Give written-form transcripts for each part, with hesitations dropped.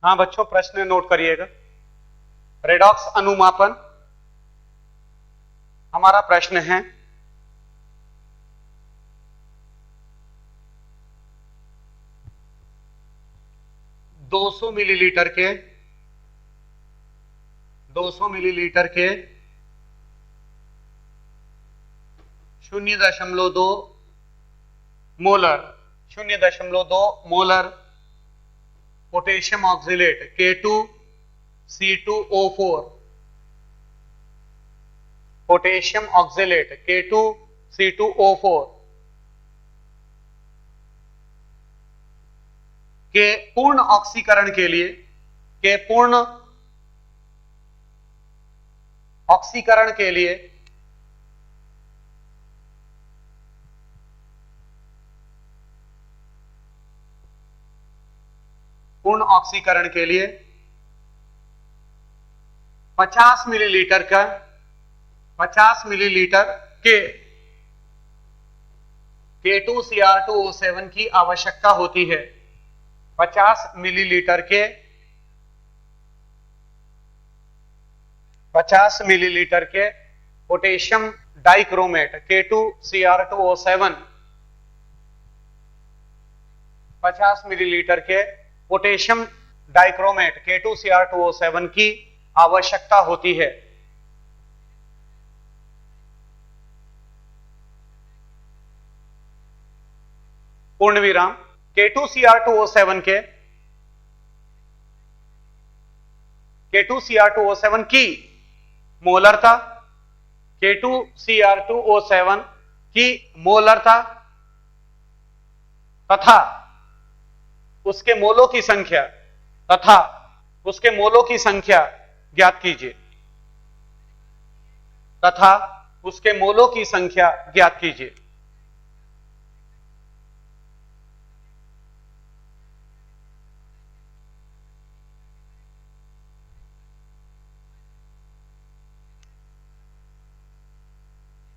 हाँ बच्चों, प्रश्न नोट करिएगा। रेडॉक्स अनुमापन हमारा प्रश्न है, दो सौ मिलीलीटर के 0.2 molar potassium oxalate K2C2O4 potassium oxalate K2C2O4 के पूर्ण ऑक्सीकरण के लिए पूर्ण ऑक्सीकरण के लिए 50 मिलीलीटर के K2Cr2O7 की आवश्यकता होती है। 50 मिलीलीटर के पोटेशियम डाइक्रोमेट K2Cr2O7 50 मिलीलीटर के पोटेशियम डाइक्रोमेट K2Cr2O7 की आवश्यकता होती है। पूर्ण विराम। K2Cr2O7 की मोलरता तथा उसके मोलों की संख्या ज्ञात कीजिए।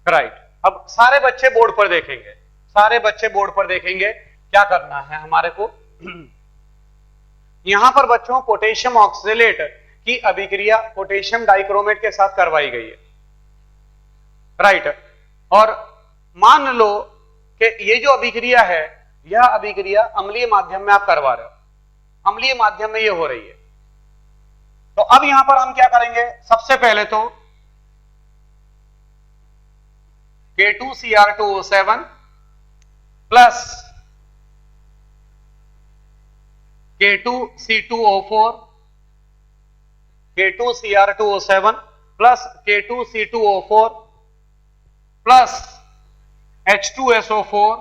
राइट। अब सारे बच्चे बोर्ड पर देखेंगे क्या करना है हमारे को। यहां पर बच्चों पोटेशियम ऑक्सलेट की अभिक्रिया पोटेशियम डाइक्रोमेट के साथ करवाई गई है। राइट। और मान लो कि ये जो अभिक्रिया है, यह अभिक्रिया अम्लीय माध्यम में आप करवा रहे हो, अम्लीय माध्यम में ये हो रही है। तो अब यहां पर हम क्या करेंगे, सबसे पहले तो K2Cr2O7 plus K2C2O4 K2Cr2O7 plus K2C2O4 plus H2SO4।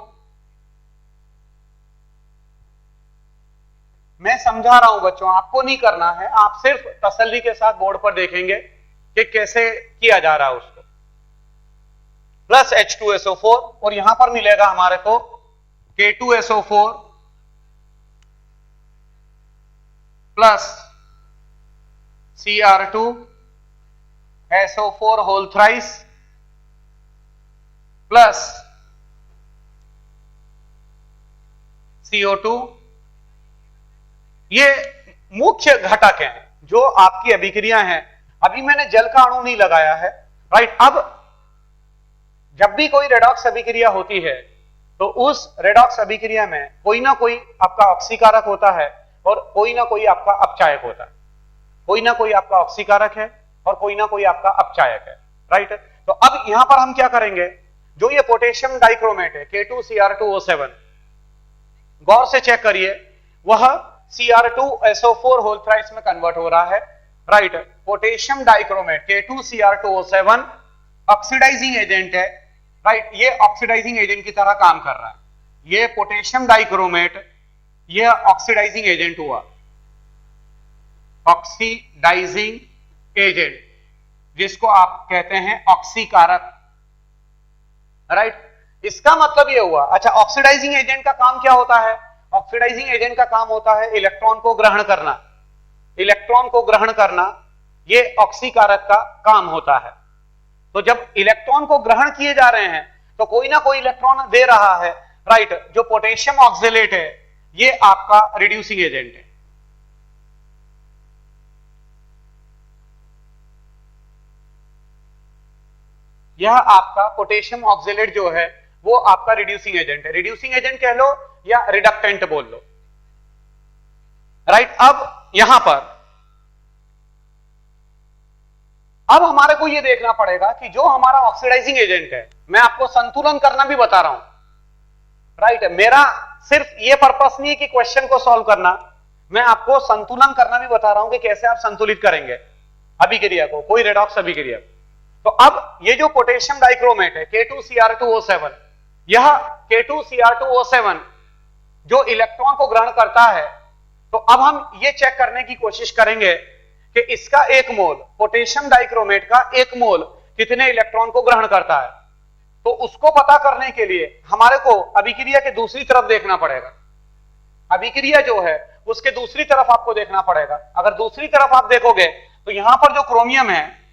मैं समझा रहा हूं बच्चों, आपको नहीं करना है, आप सिर्फ तसल्ली के साथ बोर्ड पर देखेंगे कि कैसे किया जा रहा है उसको। प्लस H2SO4 और यहां पर मिलेगा हमारे को K2SO4 plus Cr2SO4 whole thrice plus CO2। ये मुख्य घटक हैं जो आपकी अभिक्रिया हैं। अभी मैंने जल का अणु नहीं लगाया है। राइट। अब जब भी कोई रेडॉक्स अभिक्रिया होती है तो उस रेडॉक्स अभिक्रिया में कोई ना कोई आपका ऑक्सीकारक होता है और कोई ना कोई आपका अपचायक होता है। कोई ना कोई आपका ऑक्सीकारक है और कोई ना कोई आपका अपचायक है। राइट। तो अब यहां पर हम क्या करेंगे, जो ये पोटेशियम डाइक्रोमेट है K2Cr2O7, गौर से चेक करिए, वह Cr2SO4 होल थ्राइस में कन्वर्ट हो रहा है। Right. Potassium dichromate K2Cr2O7 oxidising agent है। राइट। ये ऑक्सीडाइजिंग एजेंट की तरह काम कर रहा है। ये पोटेशियम डाइक्रोमेट ये ऑक्सीडाइजिंग एजेंट हुआ, ऑक्सीडाइजिंग एजेंट, जिसको आप कहते हैं ऑक्सीकारक। राइट। इसका मतलब ये हुआ। अच्छा, ऑक्सीडाइजिंग एजेंट का काम क्या होता है? ऑक्सीडाइजिंग एजेंट का काम होता है इलेक्ट्रॉन को ग्रहण करना। ये ऑक्सीकारक का काम होता है। तो जब इलेक्ट्रॉन को ग्रहण किए जा रहे हैं तो कोई ना कोई इलेक्ट्रॉन दे रहा है। राइट। जो पोटेशियम ऑक्सलेट है ये आपका रिड्यूसिंग एजेंट है। यह आपका पोटेशियम ऑक्जेलेट जो है वो आपका रिड्यूसिंग एजेंट है, रिड्यूसिंग एजेंट कह लो या रिडक्टेंट बोल लो, राइट। अब हमारे को यह देखना पड़ेगा कि जो हमारा ऑक्सीडाइजिंग एजेंट है, मैं आपको संतुलन करना भी बता रहा हूं, राइट। मेरा सिर्फ ये पर्पस नहीं है कि क्वेश्चन को सॉल्व करना, मैं आपको संतुलन करना भी बता रहा हूं कि कैसे आप संतुलित करेंगे अभिक्रिया को, कोई रेडॉक्स अभिक्रिया। तो अब ये जो पोटेशियम डाइक्रोमेट है K2Cr2O7, यह K2Cr2O7 जो इलेक्ट्रॉन को ग्रहण करता है, तो अब हम ये चेक करने की कोशिश करेंगे कि इसका एक मोल, पोटेशियम डाइक्रोमेट का एक मोल कितने इलेक्ट्रॉन को ग्रहण करता है। तो उसको पता करने के लिए हमारे को अभिक्रिया के दूसरी तरफ देखना पड़ेगा, अभिक्रिया जो है उसके दूसरी तरफ आपको देखना पड़ेगा। अगर दूसरी तरफ आप देखोगे तो यहां पर जो क्रोमियम है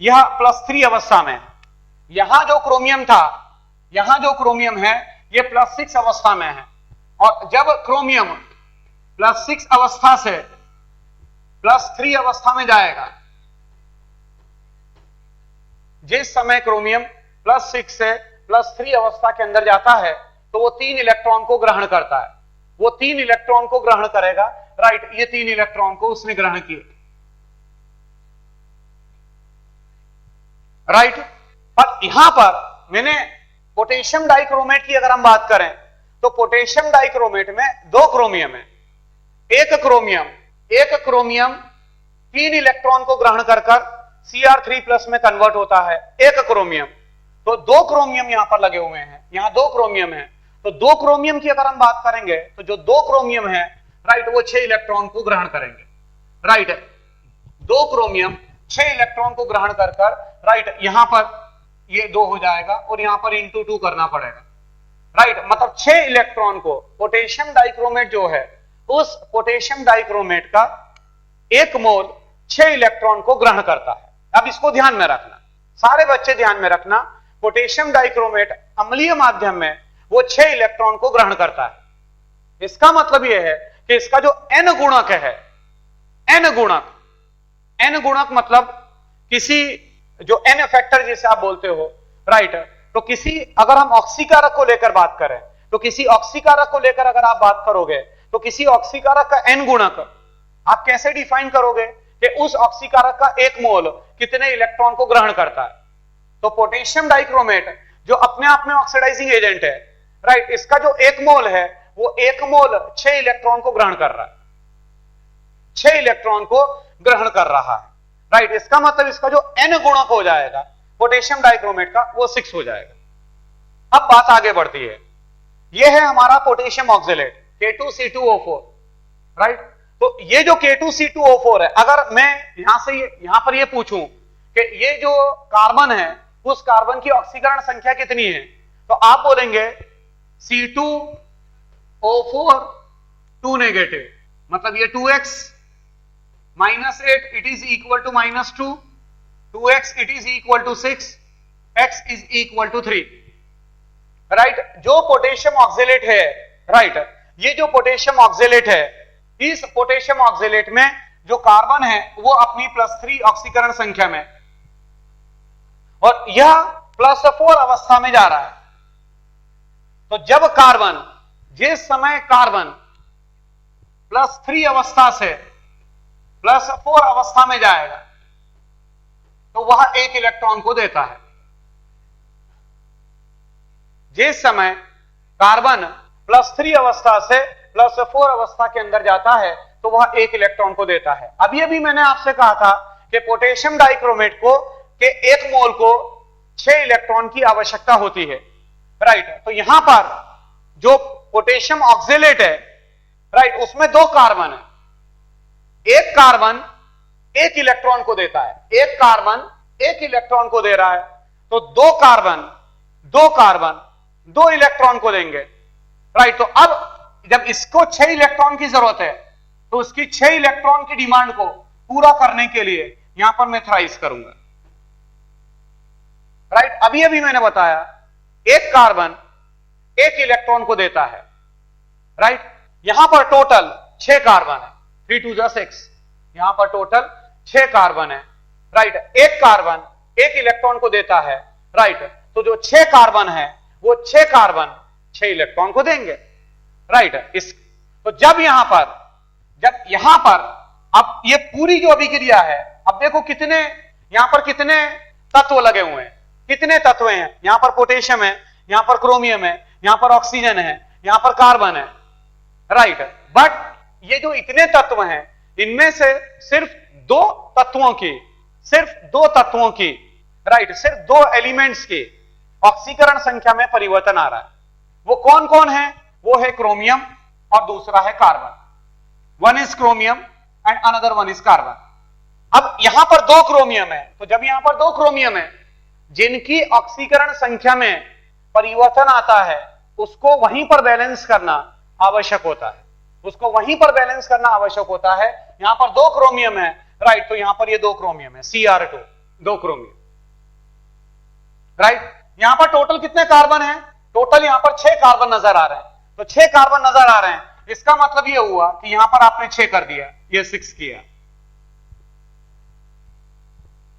यह +3 अवस्था में, यहां जो क्रोमियम था, यहां जो क्रोमियम है यह +6 अवस्था में है, और जब क्रोमियम +6 अवस्था से +3 अवस्था में जाएगा, जिस समय क्रोमियम +6 से +3 अवस्था के अंदर जाता है तो वो 3 इलेक्ट्रॉन को ग्रहण करता है, वो 3 इलेक्ट्रॉन को ग्रहण करेगा, राइट। ये 3 इलेक्ट्रॉन को उसने ग्रहण किए, राइट। पर यहां पर मैंने पोटेशियम डाइक्रोमेट की अगर हम बात करें तो पोटेशियम डाइक्रोमेट में 2 क्रोमियम है, एक क्रोमियम 3 इलेक्ट्रॉन को ग्रहण कर Cr3+ में कन्वर्ट होता है, एक क्रोमियम। तो 2 क्रोमियम यहां पर लगे हुए हैं, यहां 2 क्रोमियम है, तो 2 क्रोमियम की अगर हम बात करेंगे तो जो 2 क्रोमियम है, राइट, वो 6 इलेक्ट्रॉन को ग्रहण करेंगे, राइट। 2 क्रोमियम 6 इलेक्ट्रॉन को ग्रहण कर राइट, यहां पर ये 2 हो जाएगा और यहां पर × 2 करना पड़ेगा, राइट। मतलब 6 इलेक्ट्रॉन को पोटेशियम डाइक्रोमेट जो है, उस पोटेशियम डाइक्रोमेट का एक मोल 6 इलेक्ट्रॉन को ग्रहण करता है। अब इसको ध्यान में रखना, सारे बच्चे ध्यान में रखना, पोटेशियम डाइक्रोमेट अम्लीय माध्यम में वो 6 इलेक्ट्रॉन को ग्रहण करता है। इसका मतलब यह है कि इसका जो N गुणक है, N गुणक मतलब किसी जो N फैक्टर जिसे आप बोलते हो, राइट। तो किसी, अगर हम ऑक्सीकारक को लेकर बात करें तो किसी ऑक्सीकारक को लेकर अगर आप बात करोगे तो किसी ऑक्सीकारक का N गुणक आप कैसे डिफाइन करोगे कि उस ऑक्सीकारक का एक मोल कितने इलेक्ट्रॉन को ग्रहण करता है। तो पोटेशियम डाइक्रोमेट जो अपने आप में ऑक्सीडाइजिंग एजेंट है, राइट, इसका जो एक मोल है वो एक मोल 6 इलेक्ट्रॉन को ग्रहण कर रहा है, 6 इलेक्ट्रॉन को ग्रहण कर रहा है, राइट। इसका मतलब इसका जो N गुणक हो जाएगा पोटेशियम डाइक्रोमेट का वो 6 हो जाएगा। अब बात आगे बढ़ती है, यह है हमारा पोटेशियम ऑक्जेलेट K2C2O4, राइट। तो ये जो K2C2O4 है, अगर मैं यहां पर ये पूछूं कि ये जो कार्बन है उस कार्बन की ऑक्सीकरण संख्या कितनी है, तो आप बोलेंगे C2O4 2 नेगेटिव, मतलब ये 2x -8 it is equal to -2, 2x it is equal to 6, x is equal to 3, right. जो पोटेशियम ऑक्जेलेट है, राइट, ये जो पोटेशियम ऑक्जेलेट है, इस पोटेशियम ऑक्जेलेट में जो कार्बन है वो अपनी +3 ऑक्सीकरण संख्या में, और यह +4 अवस्था में जा रहा है। तो जब कार्बन, जिस समय कार्बन +3 अवस्था से +4 अवस्था में जाएगा तो वह 1 इलेक्ट्रॉन को देता है। जिस समय कार्बन +3 अवस्था से +4 अवस्था के अंदर जाता है तो वह 1 इलेक्ट्रॉन को देता है। अभी मैंने आपसे कहा था कि पोटेशियम डाइक्रोमेट को के एक मोल को 6 इलेक्ट्रॉन की आवश्यकता होती है, राइट। तो यहां पर जो पोटेशियम ऑक्जेलेट है, राइट, उसमें 2 कार्बन है, एक कार्बन 1 इलेक्ट्रॉन को देता है, एक कार्बन 1 इलेक्ट्रॉन को दे रहा है, तो 2 कार्बन 2 इलेक्ट्रॉन को देंगे, राइट। तो अब जब इसको 6 इलेक्ट्रॉन की जरूरत है तो उसकी 6 इलेक्ट्रॉन की डिमांड को पूरा करने के लिए यहां पर मैं थ्राइस करूंगा, राइट। अभी मैंने बताया एक कार्बन 1 इलेक्ट्रॉन को देता है, राइट। यहां पर टोटल 6 कार्बन है, 3 2 6, यहां पर टोटल 6 कार्बन है, राइट। एक कार्बन 1 इलेक्ट्रॉन को देता है, राइट। तो जो 6 कार्बन है वो 6 कार्बन 6 इलेक्ट्रॉन को देंगे, राइट। इस तो जब यहां पर अब ये पूरी जो अभिक्रिया है, अब देखो कितने यहां पर कितने तत्व लगे हुए हैं, कितने तत्व हैं, यहां पर पोटेशियम है, यहां पर क्रोमियम है, यहां पर ऑक्सीजन है, यहां पर कार्बन है, राइट। बट ये जो इतने तत्व हैं इनमें से सिर्फ दो तत्वों की राइट, सिर्फ 2 एलिमेंट्स की ऑक्सीकरण संख्या में परिवर्तन आ रहा है। वो कौन कौन है? वो है क्रोमियम और दूसरा है carbon. One is chromium and another one is carbon. अब यहां पर 2 क्रोमियम है, तो जब यहां पर 2 क्रोमियम है जिनकी ऑक्सीकरण संख्या में परिवर्तन आता है, उसको वहीं पर बैलेंस करना आवश्यक होता है, यहां पर 2 क्रोमियम है, राइट। तो यहां पर ये 2 क्रोमियम है, Cr2, 2 क्रोमियम, राइट। यहां पर टोटल कितने कार्बन है? टोटल यहां पर 6 कार्बन नजर आ रहे हैं। तो 6 कार्बन नजर आ रहे हैं, इसका मतलब ये हुआ कि यहां पर आपने 6 कर दिया, ये 6 किया,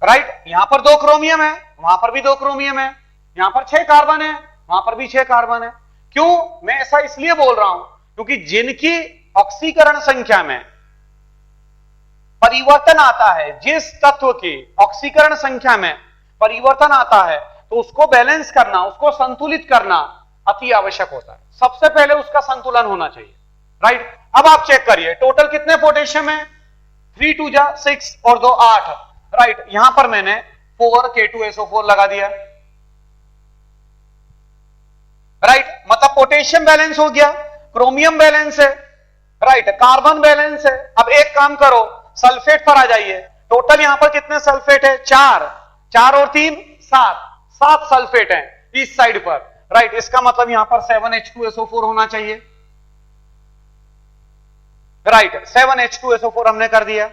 राइट। यहां पर 2 क्रोमियम है, वहां पर भी 2 क्रोमियम है, यहां पर 6 कार्बन है, वहां पर भी 6 कार्बन है। क्यों मैं ऐसा इसलिए बोल रहा हूं क्योंकि जिनकी ऑक्सीकरण संख्या में परिवर्तन आता है, जिस तत्व की ऑक्सीकरण संख्या में परिवर्तन आता है, तो उसको बैलेंस करना, उसको संतुलित करना अति आवश्यक होता है। सबसे पहले उसका संतुलन होना चाहिए, राइट। अब आप चेक करिए टोटल कितने पोटेशियम है, 3 2 जा 6 और 2 8, राइट। यहां पर मैंने 4 K2SO4 लगा दिया, राइट। मतलब पोटेशियम बैलेंस हो गया, क्रोमियम बैलेंस है, राइट, कार्बन बैलेंस है। अब एक काम करो, सल्फेट पर आ जाइए। टोटल यहां पर कितने सल्फेट है? 4 और 3 7 सल्फेट है इस साइड पर, राइट। इसका मतलब यहां पर 7H2SO4 होना चाहिए, राइट। 7H2SO4 हमने कर दिया।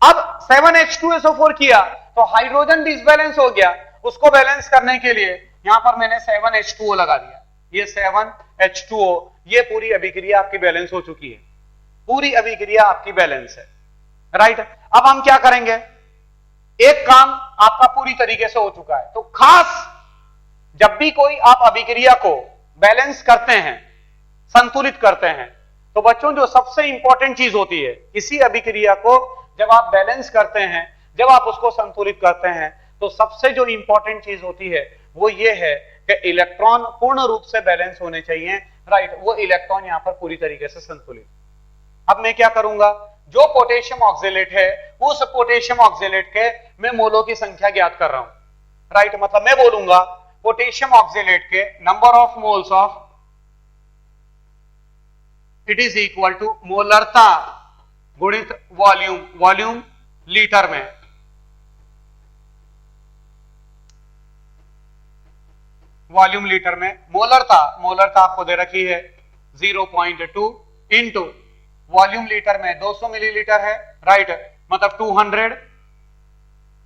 अब 7H2SO4 किया तो हाइड्रोजन डिसबैलेंस हो गया, उसको बैलेंस करने के लिए यहां पर मैंने 7H2O लगा दिया। ये 7H2O, ये पूरी अभिक्रिया आपकी बैलेंस हो चुकी है, पूरी अभिक्रिया आपकी बैलेंस है, राइट। अब हम क्या करेंगे, एक काम आपका पूरी तरीके से हो चुका है। तो खास जब भी कोई आप अभिक्रिया को बैलेंस करते हैं, संतुलित करते हैं, तो बच्चों जो सबसे इंपॉर्टेंट चीज होती है, इसी अभिक्रिया को जब आप बैलेंस करते हैं, जब आप उसको संतुलित करते हैं, तो सबसे जो इंपॉर्टेंट चीज होती है वो ये है कि इलेक्ट्रॉन पूर्ण रूप से बैलेंस होने चाहिए, राइट। वो इलेक्ट्रॉन यहां पर पूरी तरीके से संतुलित। अब मैं क्या करूंगा, जो पोटेशियम ऑक्जेलेट है, उस पोटेशियम ऑक्जेलेट के मैं मोलों की संख्या ज्ञात कर रहा हूं, राइट। मतलब मैं बोलूंगा पोटेशियम ऑक्जेलेट के number of moles of it is equal to मोलरता गुणित वॉल्यूम, वॉल्यूम लीटर में, वॉल्यूम लीटर में। मोलरता आपको दे रखी है 0.2 इंटू वॉल्यूम लीटर में 200 मिलीलीटर है, राइट। मतलब 200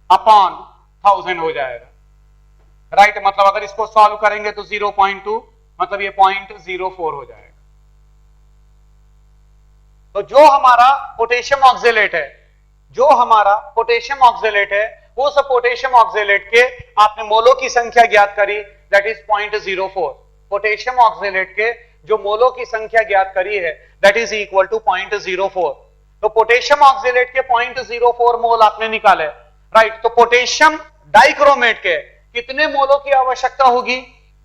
अपॉन 1000 हो जाएगा, राइट। मतलब अगर इसको सॉल्व करेंगे तो 0.2 मतलब ये 0.04 हो जाएगा। तो जो हमारा पोटेशियम ऑक्जेलेट है, उस पोटेशियम ऑक्जेलेट के आपने मोलों की संख्या ज्ञात करी, दैट इज 0.04। पोटेशियम ऑक्जेलेट के जो मोलों की संख्या ज्ञात करी है, दैट इज इक्वल टू 0.04। तो पोटेशियम ऑक्जेलेट के 0.04 मोल आपने निकाले, राइट। तो पोटेशियम डाइक्रोमेट के कितने मोलों की आवश्यकता होगी?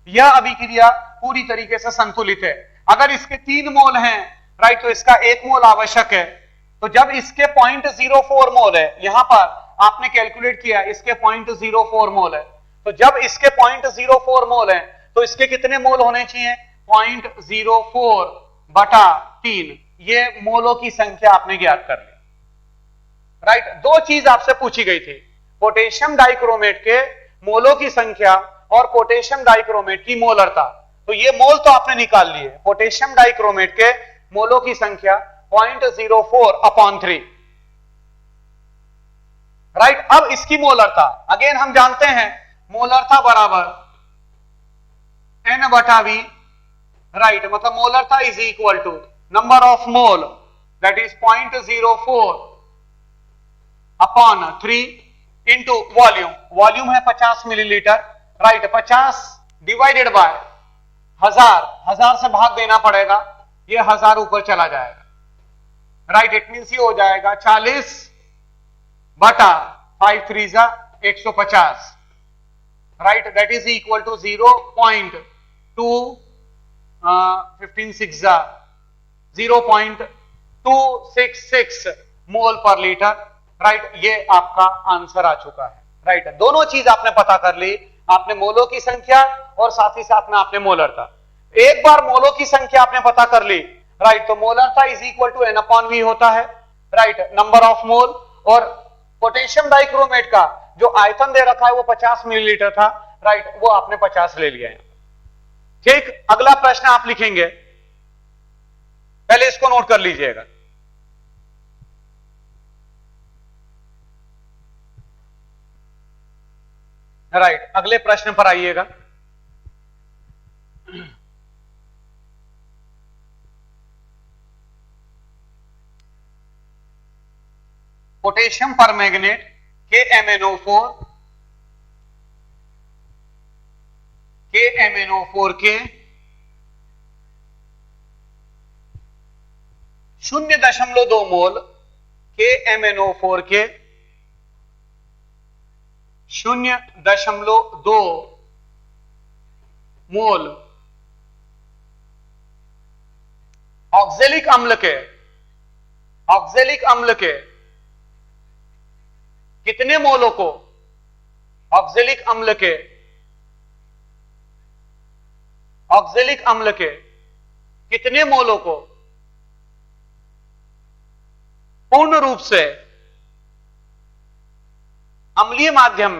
यह अभिक्रिया पूरी तरीके से संतुलित है। अगर इसके 3 मोल हैं, राइट, तो इसका 1 मोल आवश्यक है। तो जब इसके 0.04 मोल है, यहां पर आपने कैलकुलेट किया, इसके 0.04 मोल है, तो जब इसके 0.04 मोल है तो इसके कितने मोल होने चाहिए? 0.04 बटा 3। ये मोलों की संख्या आपने ज्ञात कर ली, राइट। 2 चीज आपसे पूछी गई थी, पोटेशियम डाइक्रोमेट के मोलों की संख्या और पोटेशियम डाइक्रोमेट की मोलरता। तो ये मोल तो आपने निकाल लिए, पोटेशियम डाइक्रोमेट के मोलों की संख्या 0.04 अपॉन 3, राइट। अब इसकी मोलरता अगेन हम जानते हैं, मोलरता बराबर N बटा V, राइट। मतलब मोलरता is equal to number of mole, that is 0.04 upon 3 into volume. Volume है 50 मिलीलीटर, राइट 50 डिवाइडेड बाय 1000 से भाग देना पड़ेगा, ये 1000 ऊपर चला जाएगा, राइट। इट मींस ये हो जाएगा 40 बटा 5 3 जा 150, right. That is equal to 0.2 15 6 जा 0.266 मोल पर लीटर, राइट। ये आपका आंसर आ चुका है, राइट। दोनों चीज आपने पता कर ली, आपने मोलों की संख्या और साथ ही साथ में आपने मोलरता। एक बार मोलों की संख्या आपने पता कर ली, राइट, तो मोलरता इज इक्वल टू N/V होता है, राइट, नंबर ऑफ मोल। और पोटेशियम डाइक्रोमेट का जो आयतन दे रखा है वो 50 मिलीलीटर था, राइट, वो आपने 50 ले लिया है। ठीक, अगला प्रश्न आप लिखेंगे, पहले इसको नोट कर लीजिएगा। राइट, अगले प्रश्न पर आइएगा। पोटेशियम परमैंगनेट KMnO4 के 0.2 मोल KMnO4 के 0.2 मोल ऑक्जेलिक अम्ल के कितने मोलों को, ऑक्जेलिक अम्ल के कितने मोलों को पूर्ण रूप से अम्लीय माध्यम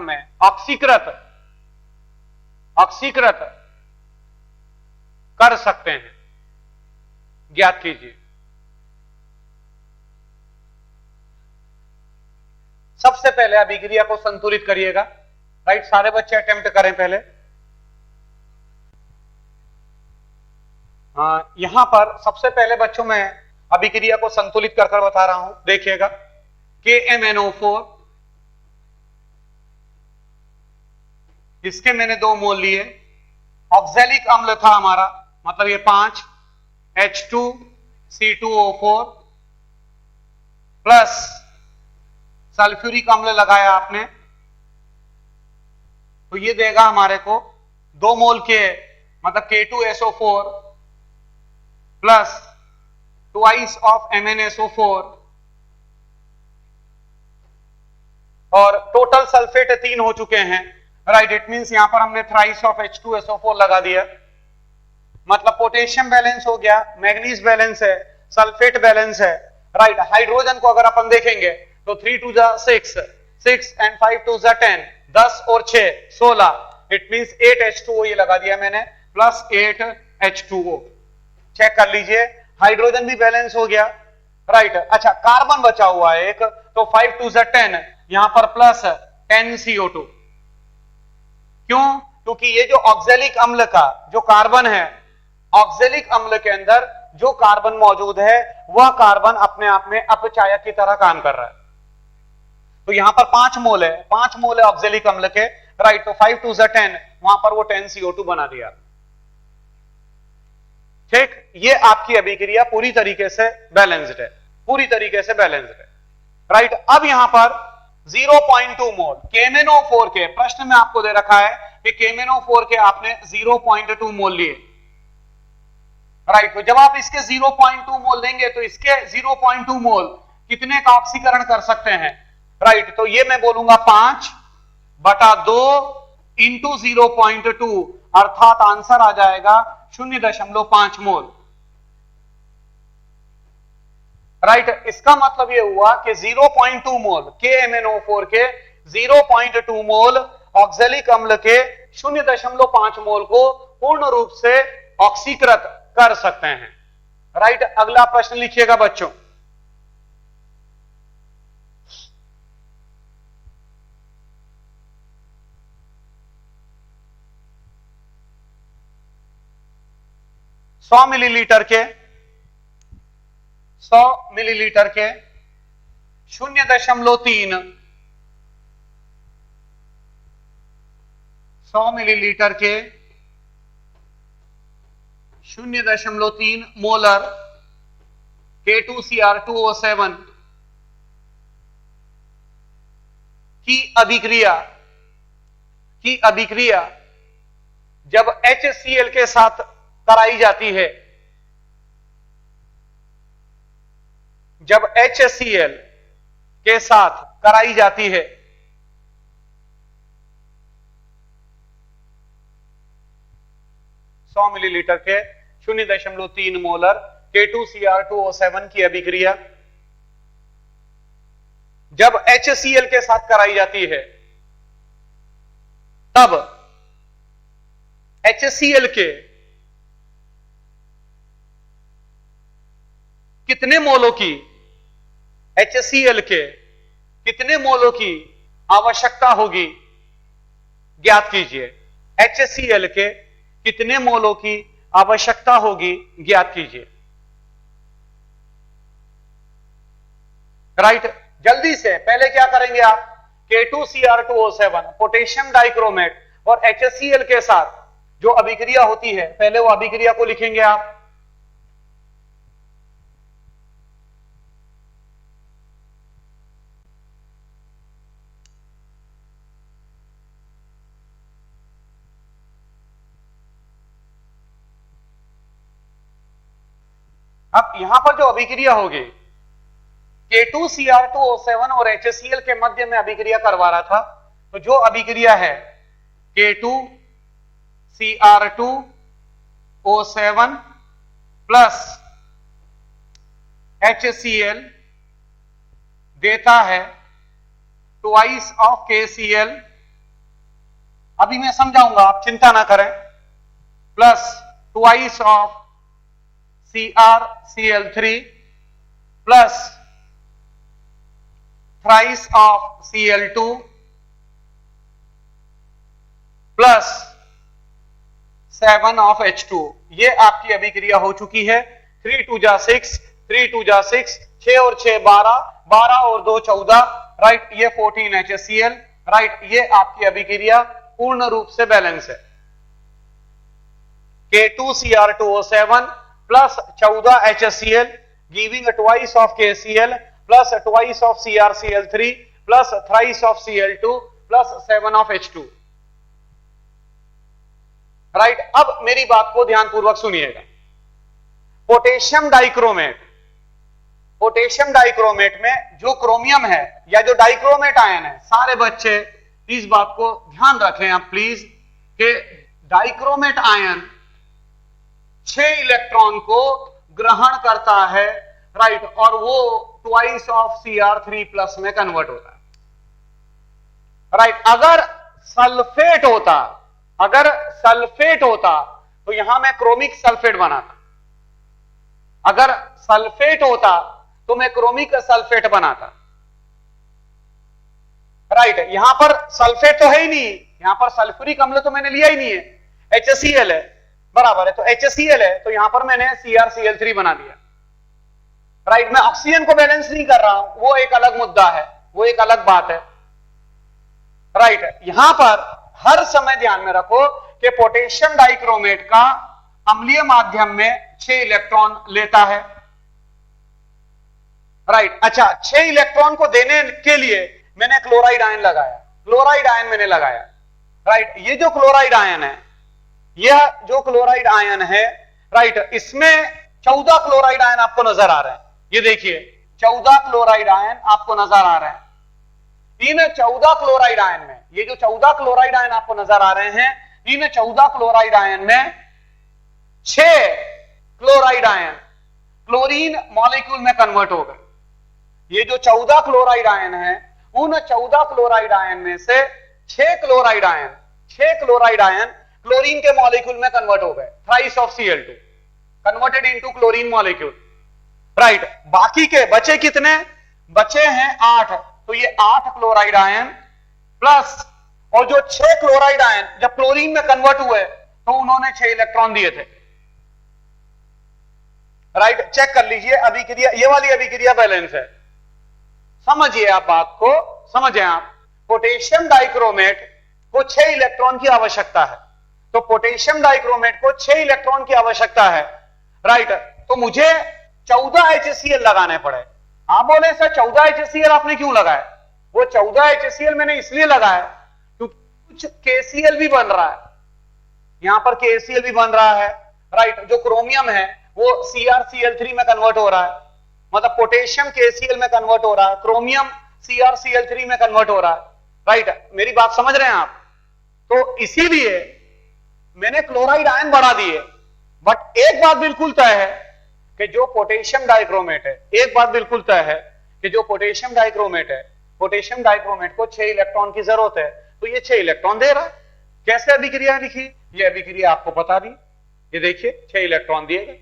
में ऑक्सीकृत कर सकते हैं, ज्ञात कीजिए। सबसे पहले अभिक्रिया को संतुलित करिएगा, राइट। सारे बच्चे अटेम्प्ट करें पहले। यहां पर सबसे पहले बच्चों मैं अभिक्रिया को संतुलित कर बता रहा हूं, देखिएगा। KMnO4, इसके मैंने 2 मोल लिए, ऑक्जेलिक अम्ल था हमारा, मतलब ये 5 H2C2O4 प्लस सल्फ्यूरिक अम्ल लगाया आपने, तो ये देगा हमारे को 2 मोल के, मतलब K2SO4 plus twice of MnSO4 और टोटल सल्फेट 3 हो चुके हैं, राइट। इट मींस यहां पर हमने थ्राइस ऑफ H2SO4 लगा दिया, मतलब पोटेशियम बैलेंस हो गया, मैग्नीज बैलेंस है, सल्फेट बैलेंस है, राइट। हाइड्रोजन को अगर अपन देखेंगे तो 3 2 जा 6 एंड 5 2 जा 10, 10 और 6 16, इट मींस 8 H2O ये लगा दिया मैंने, प्लस 8 H2O। चेक कर लीजिए, हाइड्रोजन भी बैलेंस हो गया, राइट। अच्छा, कार्बन बचा हुआ है एक, तो 5 2 जा 10, यहां पर प्लस 10 CO2। क्यों? क्योंकि ये जो ऑक्जेलिक अम्ल का जो कार्बन है, ऑक्जेलिक अम्ल के अंदर जो कार्बन मौजूद है वह कार्बन अपने आप में अपचायक की तरह काम कर रहा है। तो यहां पर 5 मोल है, 5 मोल है ऑक्जेलिक अम्ल के, राइट। तो 5 2 जा 10, वहां पर वो 10 CO2 बना दिया। ठीक, ये आपकी अभिक्रिया पूरी तरीके से बैलेंस्ड है, राइट। अब यहां पर 0.2 मोल KMnO4 के, प्रश्न में आपको दे रखा है कि KMnO4 के आपने 0.2 मोल लिए, राइट। तो जब आप इसके 0.2 मोल लेंगे तो इसके 0.2 मोल कितने का ऑक्सीकरण कर सकते हैं, राइट। तो ये मैं बोलूंगा 5/2 इंटू 0.2, अर्थात आंसर आ जाएगा 0.5 मोल, राइट। इसका मतलब ये हुआ कि 0.2 मोल KMnO4 के 0.2 मोल ऑक्जेलिक अम्ल के 0.5 मोल को पूर्ण रूप से ऑक्सीकृत कर सकते हैं, राइट। अगला प्रश्न लिखिएगा बच्चों। सौ मिलीलीटर के 0.3 100 मिलीलीटर के 0.3 मोलर K2Cr2O7 की अभिक्रिया जब HCl के साथ कराई जाती है, जब HCl के साथ कराई जाती है, मिलीलीटर के 0.3 मोलर K2Cr2O7 की अभिक्रिया जब HCl के साथ कराई जाती है, तब HCl के कितने मोलों की HCl के कितने मोलों की आवश्यकता होगी ज्ञात कीजिए। HCl के कितने मोलों की आवश्यकता होगी ज्ञात कीजिए। राइट, जल्दी से पहले क्या करेंगे आप, K2Cr2O7 पोटेशियम डाइक्रोमेट और HCl के साथ जो अभिक्रिया होती है, पहले वो अभिक्रिया को लिखेंगे आप। अब यहां पर जो अभिक्रिया होगी, K2Cr2O7 और HCl के मध्य में अभिक्रिया करवा रहा था, तो जो अभिक्रिया है K2Cr2O7 प्लस HCl देता है ट्वाइस ऑफ KCl। अभी मैं समझाऊंगा, आप चिंता ना करें। Plus twice of CrCl3 plus thrice of Cl2 plus 7 of H2। ये आपकी अभिक्रिया हो चुकी है। 3 2 जा 6, 3 2 जा 6, 6 और 6 12, 12 और 2 14, राइट, ये 14 HCl, राइट, ये आपकी अभिक्रिया पूर्ण रूप से बैलेंस है। K2Cr2O7 plus 14 HCl giving twice of KCl plus twice of CrCl3 plus thrice of Cl2 plus 7 of H2। Right, अब मेरी बात को ध्यानपूर्वक सुनिएगा। पोटेशियम डाइक्रोमेट में जो क्रोमियम है या जो डाइक्रोमेट आयन है, सारे बच्चे इस बात को ध्यान रखें आप प्लीज, कि डाइक्रोमेट आयन 6 इलेक्ट्रॉन को ग्रहण करता है, राइट, और वो ट्वाइस ऑफ Cr3 प्लस में कन्वर्ट होता है। राइट, अगर सल्फेट होता तो यहां मैं क्रोमिक सल्फेट बनाता। अगर सल्फेट होता तो मैं क्रोमिक सल्फेट बनाता। राइट, यहां पर सल्फेट तो है ही नहीं, यहां पर सल्फ्यूरिक अम्ल तो मैंने लिया ही नहीं है, HCl है, बराबर है, तो HCl है, तो यहां पर मैंने CrCl3 बना दिया। राइट, मैं ऑक्सीजन को बैलेंस नहीं कर रहा हूं, वो एक अलग मुद्दा है, वो एक अलग बात है। राइट, यहां पर हर समय ध्यान में रखो कि पोटेशियम डाइक्रोमेट का अम्लीय माध्यम में 6 इलेक्ट्रॉन लेता है। राइट, अच्छा, 6 इलेक्ट्रॉन को देने के लिए मैंने क्लोराइड आयन लगाया, क्लोराइड आयन मैंने लगाया। राइट, ये जो क्लोराइड आयन है, यह जो क्लोराइड आयन है, राइट, इसमें 14 क्लोराइड आयन आपको नजर आ रहे हैं। ये देखिए 14 क्लोराइड आयन आपको नजर आ रहे हैं। इन 14 क्लोराइड आयन में, ये जो 14 क्लोराइड आयन आपको नजर आ रहे हैं, इन 14 क्लोराइड आयन में 6 क्लोराइड आयन क्लोरीन मॉलिक्यूल में कन्वर्ट हो गए। ये जो 14 क्लोराइड आयन है, उन 14 क्लोराइड आयन में से 6 क्लोराइड आयन क्लोरीन के मॉलिक्यूल में कन्वर्ट हो गए, thrice of Cl2 converted into chlorine molecule. Right, बाकी के बचे कितने? बचे हैं 8, तो ये 8 क्लोराइड आयन प्लस, और जो 6 क्लोराइड आयन जब क्लोरीन में कन्वर्ट हुए तो उन्होंने 6 इलेक्ट्रॉन दिए थे। राइट, चेक कर लीजिए अभिक्रिया, ये वाली अभिक्रिया बैलेंस है। समझिए आप बात को, समझे आप, पोटेशियम डाइक्रोमेट को 6 इलेक्ट्रॉन की आवश्यकता है। तो पोटेशियम डाइक्रोमेट को 6 इलेक्ट्रॉन की आवश्यकता है, राइट। तो मुझे 14 HCl लगाने पड़े। आप बोले सर 14 HCl आपने क्यों लगाया? वो 14 HCl मैंने इसलिए लगाया क्योंकि कुछ KCl भी बन रहा है, यहां पर KCl भी बन रहा है, राइट। जो क्रोमियम है वो CrCl3 में कन्वर्ट हो रहा है, मतलब पोटेशियम KCl में कन्वर्ट हो रहा है, क्रोमियम CrCl3 में कन्वर्ट हो रहा है, राइट। मेरी बात समझ रहे हैं आप? तो इसीलिए मैंने क्लोराइड आयन बढ़ा दिए। बट एक बात बिल्कुल तय है कि जो पोटेशियम डाइक्रोमेट है, एक बात बिल्कुल तय है कि जो पोटेशियम डाइक्रोमेट है, पोटेशियम डाइक्रोमेट को 6 इलेक्ट्रॉन की जरूरत है, तो ये 6 इलेक्ट्रॉन दे रहा है। कैसे अभिक्रिया लिखी? ये अभिक्रिया आपको पता नहीं, ये देखिए 6 इलेक्ट्रॉन दिए गए।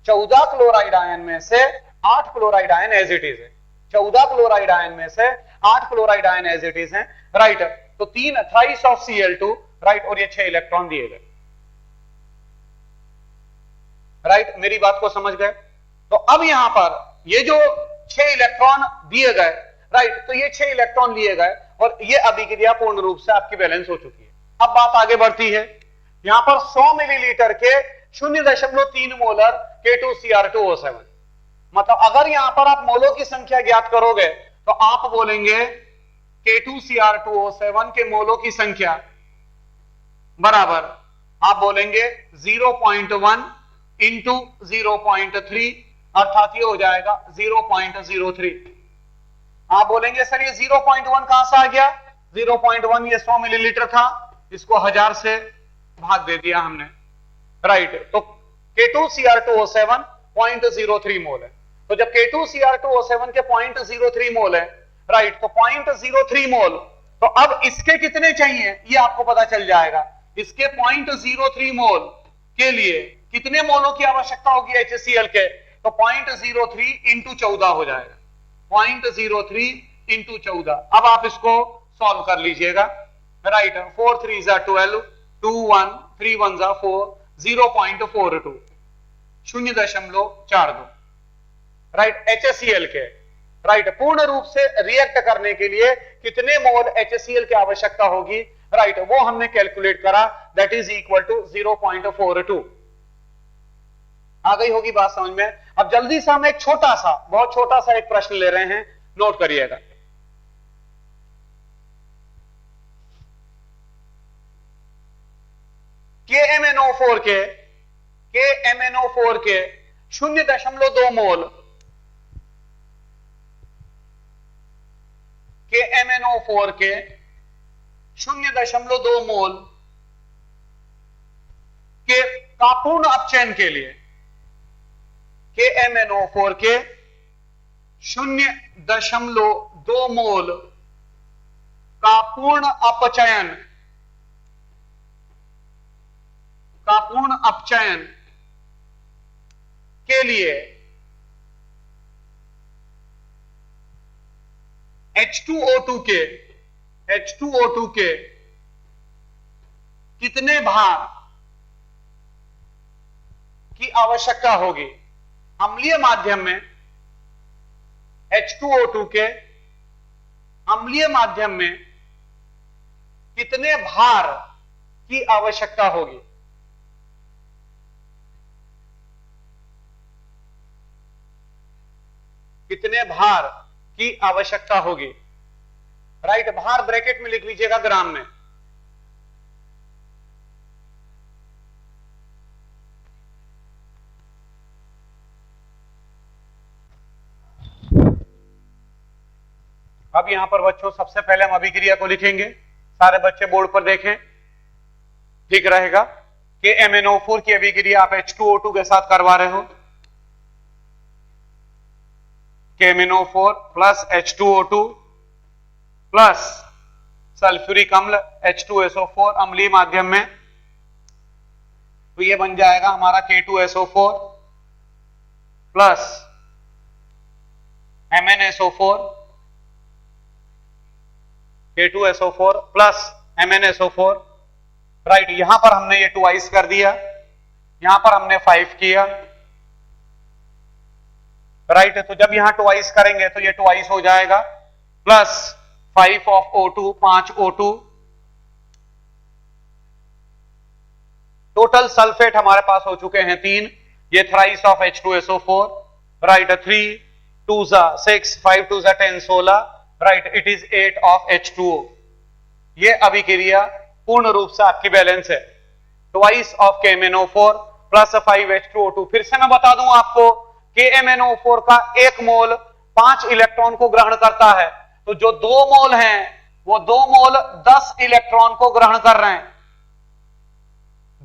14 क्लोराइड आयन में से 8 chloride ion as it is है, 14 क्लोराइड आयन में से 8 chloride ion as it is है, राइट। तो 3 थ्राइस ऑफ Cl2, राइट, और ये 6 इलेक्ट्रॉन दिए गए, राइट। मेरी बात को समझ गए? तो अब यहां पर ये जो 6 इलेक्ट्रॉन दिए गए, राइट, तो ये 6 इलेक्ट्रॉन लिए गए और ये अभिक्रिया पूर्ण रूप से आपकी बैलेंस हो चुकी है। अब बात आगे बढ़ती है, यहां पर 100 मिलीलीटर के 0.3 मोलर K2Cr2O7, मतलब अगर यहां पर आप मोलों की संख्या ज्ञात करोगे तो आप बोलेंगे K2Cr2O7 के मोलों की संख्या बराबर, आप बोलेंगे 0.1 इंटू 0.3, अर्थात ये हो जाएगा 0.03। आप बोलेंगे सर ये 0.1 कहां से आ गया? 0.1 ये 100 मिलीलीटर था, इसको 1000 से भाग दे दिया हमने, राइट। तो K2Cr2O7 0.03 मोल है। तो जब K2Cr2O7 के 0.03 मोल है, राइट, तो 0.03 मोल, तो अब इसके कितने चाहिए ये आपको पता चल जाएगा। इसके 0.03 मोल के लिए कितने मोलों की आवश्यकता होगी HCl के? तो 0.03 इंटू 14 हो जाएगा, 0.03 इंटू 14। अब आप इसको सॉल्व कर लीजिएगा, राइट। 4 3 12, 2 1 3 1 4, 0.42, 0.42, राइट, HCl के, राइट। पूर्ण रूप से रिएक्ट करने के लिए कितने मोल HCl की आवश्यकता होगी, राइट, वो हमने कैलकुलेट करा, दैट इज इक्वल टू 0.42। आ गई होगी बात समझ में? अब जल्दी से हम एक छोटा सा, बहुत छोटा सा एक प्रश्न ले रहे हैं, नोट करिएगा। KMnO4 के 0.2 मोल, KMnO4 के 0.2 मोल के कापूर्ण अपचयन के लिए, KMnO4 के 0.2 मोल कापूर्ण अपचयन के लिए H2O2 के कितने भार की आवश्यकता होगी? अम्लीय माध्यम में H2O2 के अम्लीय माध्यम में कितने भार की आवश्यकता होगी? कितने भार की आवश्यकता होगी, राइट। भार ब्रैकेट में लिख लीजिएगा ग्राम में। अब यहां पर बच्चों सबसे पहले हम अभिक्रिया को लिखेंगे, सारे बच्चे बोर्ड पर देखें, ठीक रहेगा। KMnO4 की अभिक्रिया आप H2O2 के साथ करवा रहे हो, KMnO4 plus H2O2 plus sulphuric अम्ल H2SO4 अम्लीय माध्यम में, तो ये बन जाएगा हमारा K2SO4 plus MnSO4, K2SO4 plus MnSO4, right. यहां पर हमने ये ट्वाइस कर दिया, यहां पर हमने 5 किया, राइट। तो जब यहां ट्वाइस करेंगे तो ये ट्वाइस हो जाएगा, plus 5 of O2, 5 O2, total sulphate हमारे पास हो चुके हैं 3, ये thrice of H2SO4, right, 3 2 6, 5 2 10, 16, right, it is 8 of H2O। ये अभिक्रिया पूर्ण रूप से आपकी बैलेंस है। Twice of KMnO4 plus 5 H2O2। फिर से मैं बता दूं आपको, KMnO4 का 1 मोल 5 इलेक्ट्रॉन को ग्रहण करता है, तो जो 2 मोल हैं वो 2 मोल 10 इलेक्ट्रॉन को ग्रहण कर रहे हैं,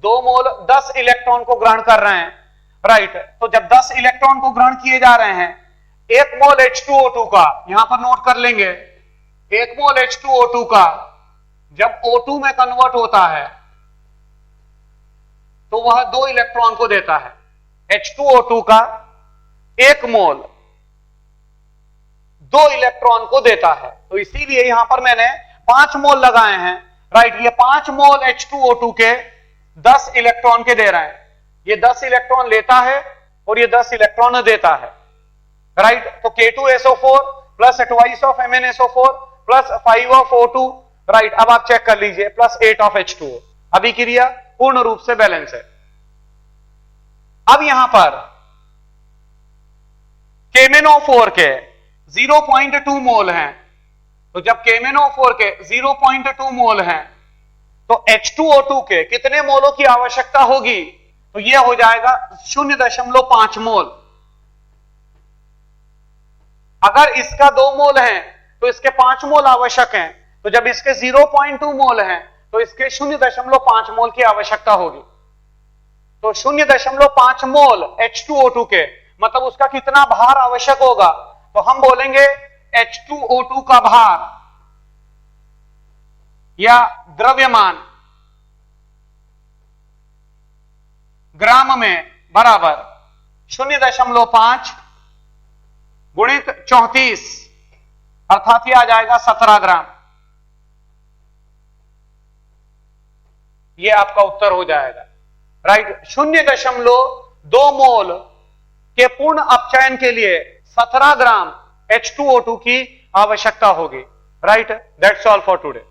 2 मोल 10 इलेक्ट्रॉन को ग्रहण कर रहे हैं, राइट। तो जब 10 इलेक्ट्रॉन को ग्रहण किए जा रहे हैं, 1 मोल H2O2 का, यहां पर नोट कर लेंगे, 1 मोल H2O2 का जब O2 में कन्वर्ट होता है तो वह 2 इलेक्ट्रॉन को देता है। H2O2 का 1 मोल 2 इलेक्ट्रॉन को देता है, तो इसीलिए यहां पर मैंने 5 मोल लगाए हैं, राइट। ये 5 मोल H2O2 के 10 इलेक्ट्रॉन के दे रहे हैं, ये 10 इलेक्ट्रॉन लेता है और ये 10 इलेक्ट्रॉन देता है, राइट। तो K2SO4 plus twice of MnSO4 plus 5 of O2, right. अब आप चेक कर लीजिए, प्लस 8 ऑफ H2O। अभिक्रिया पूर्ण रूप से बैलेंस है। अब यहां पर KMnO4 के 0.2 मोल हैं, तो जब KMnO4 के 0.2 मोल हैं तो H2O2 के कितने मोलों की आवश्यकता होगी? तो यह हो जाएगा 0.5 मोल। अगर इसका 2 मोल है तो इसके 5 मोल आवश्यक हैं, तो जब इसके 0.2 मोल हैं तो इसके 0.5 मोल की आवश्यकता होगी। तो 0.5 मोल H2O2 के मतलब उसका कितना भार आवश्यक होगा? तो हम बोलेंगे H2O2 का भार या द्रव्यमान ग्राम में बराबर 0.5 गुणित 34, अर्थात यह आ जाएगा 17 ग्राम। यह आपका उत्तर हो जाएगा, राइट। 0.2 मोल के पूर्ण अपचयन के लिए 17 ग्राम H2O2 की आवश्यकता होगी, right. That's all for today.